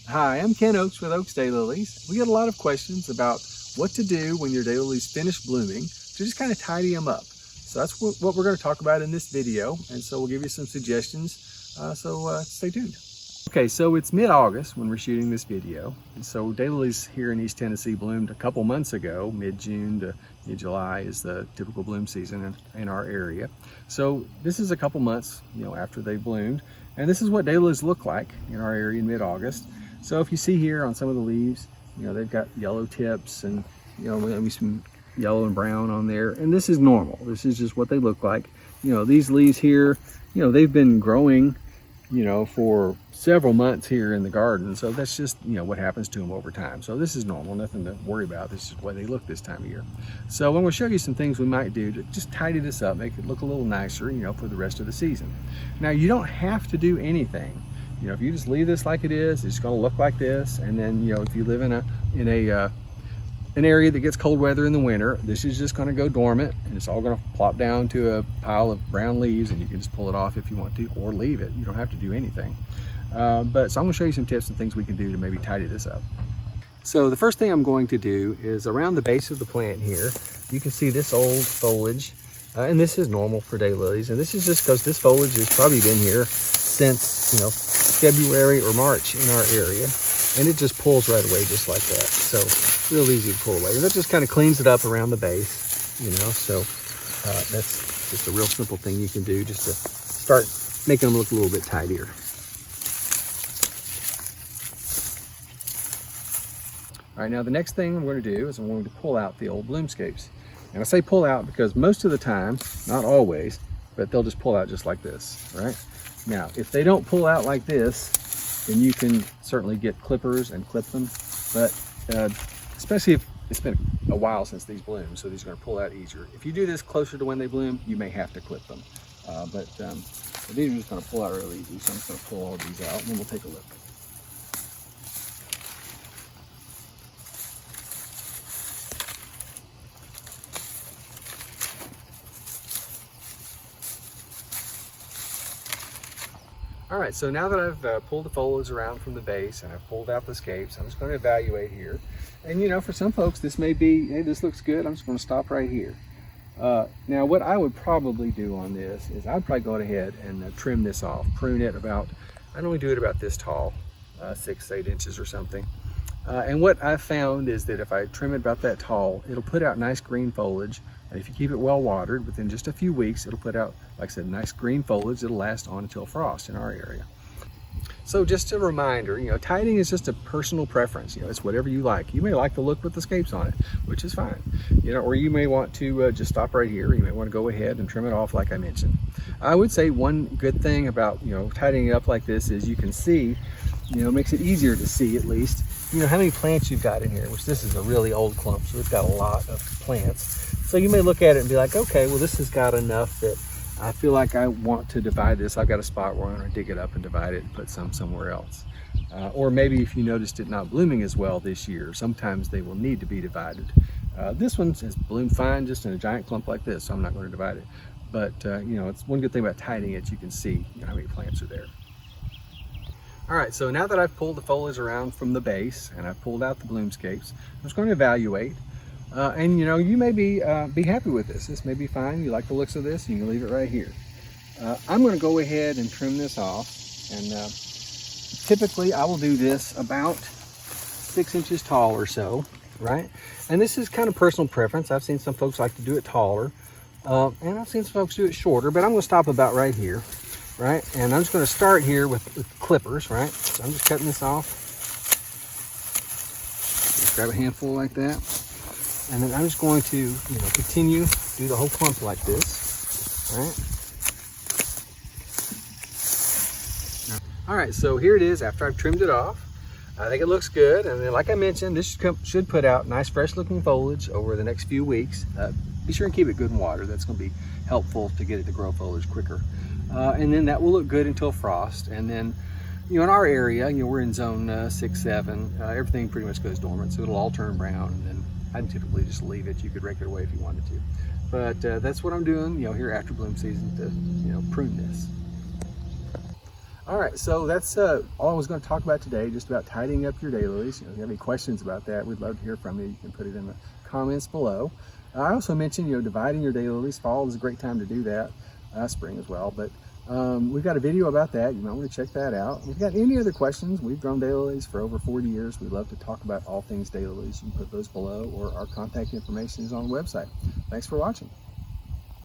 Hi, I'm Ken Oakes with Oakes Daylilies. We get a lot of questions about what to do when your daylilies finish blooming to just kind of tidy them up. So that's what we're going to talk about in this video, and so we'll give you some suggestions, so stay tuned. Okay, so it's mid-August when we're shooting this video, and so daylilies here in East Tennessee bloomed a couple months ago. Mid-June to mid-July is the typical bloom season in our area. So this is a couple months, after they bloomed, and this is what daylilies look like in our area in mid-August. So if you see here on some of the leaves, they've got yellow tips and, maybe some yellow and brown on there. And this is normal. This is just what they look like. These leaves here, they've been growing, for several months here in the garden. So that's just, what happens to them over time. So this is normal, nothing to worry about. This is the way they look this time of year. So I'm going to show you some things we might do to just tidy this up, make it look a little nicer, for the rest of the season. Now, you don't have to do anything. If you just leave this like it is, it's going to look like this. And then, if you live in an area that gets cold weather in the winter, this is just going to go dormant, and it's all going to plop down to a pile of brown leaves, and you can just pull it off if you want to, or leave it. You don't have to do anything. So I'm going to show you some tips and things we can do to maybe tidy this up. So the first thing I'm going to do is around the base of the plant here, you can see this old foliage. And this is normal for daylilies, and this is just because this foliage has probably been here since February or March in our area, and it just pulls right away just like that. So real easy to pull away, and that just kind of cleans it up around the base, so that's just a real simple thing you can do just to start making them look a little bit tidier. All right, now the next thing I'm going to do is I'm going to pull out the old bloomscapes. And I say pull out because most of the time, not always, but they'll just pull out just like this, right? Now, if they don't pull out like this, then you can certainly get clippers and clip them. But especially if it's been a while since these bloomed, so these are going to pull out easier. If you do this closer to when they bloom, you may have to clip them. But these are just going to pull out really easy, so I'm just going to pull all of these out, and then we'll take a look. All right, so now that I've pulled the foliage around from the base and I've pulled out the scapes, I'm just going to evaluate here. And for some folks, this may be, hey, this looks good, I'm just going to stop right here. Now, what I would probably do on this is I'd probably go ahead and trim this off, prune it about, I normally do it about this tall, 6 to 8 inches or something. And what I've found is that if I trim it about that tall, it'll put out nice green foliage. And if you keep it well watered, within just a few weeks, it'll put out, like I said, nice green foliage that'll last on until frost in our area. So just a reminder, tidying is just a personal preference. It's whatever you like. You may like the look with the scapes on it, which is fine. Or you may want to just stop right here. You may want to go ahead and trim it off like I mentioned. I would say one good thing about, tidying it up like this is you can see, makes it easier to see at least, how many plants you've got in here, which this is a really old clump, so it's got a lot of plants. So you may look at it and be like, okay, well, this has got enough that I feel like I want to divide this. I've got a spot where I'm going to dig it up and divide it and put some somewhere else. Or maybe if you noticed it not blooming as well this year, sometimes they will need to be divided. This one has bloomed fine just in a giant clump like this, so I'm not going to divide it. But, it's one good thing about tidying it, you can see how many plants are there. All right, so now that I've pulled the foliage around from the base and I've pulled out the bloomscapes, I'm just going to evaluate. And you may be happy with this. This may be fine. You like the looks of this, you can leave it right here. I'm going to go ahead and trim this off. And typically I will do this about 6 inches tall or so, right? And this is kind of personal preference. I've seen some folks like to do it taller. And I've seen some folks do it shorter, but I'm going to stop about right here, right? And I'm just going to start here with clippers, right? So I'm just cutting this off. Just grab a handful like that. And then I'm just going to, continue, do the whole clump like this, all right? All right, so here it is after I've trimmed it off. I think it looks good. And then, like I mentioned, this should put out nice, fresh-looking foliage over the next few weeks. Be sure and keep it good and water. That's going to be helpful to get it to grow foliage quicker. And then that will look good until frost. And then, in our area, we're in zone 6, 7. Everything pretty much goes dormant, so it'll all turn brown. And then I'd typically just leave it. You could rake it away if you wanted to. But that's what I'm doing, here after bloom season to, prune this. All right, so that's all I was going to talk about today, just about tidying up your daylilies. If you have any questions about that, we'd love to hear from you. You can put it in the comments below. I also mentioned, dividing your daylilies. Fall is a great time to do that, spring as well. But we've got a video about that. You might want to check that out. If you've got any other questions, we've grown daylilies for over 40 years. We love to talk about all things daylilies. You can put those below, or our contact information is on the website. Thanks for watching.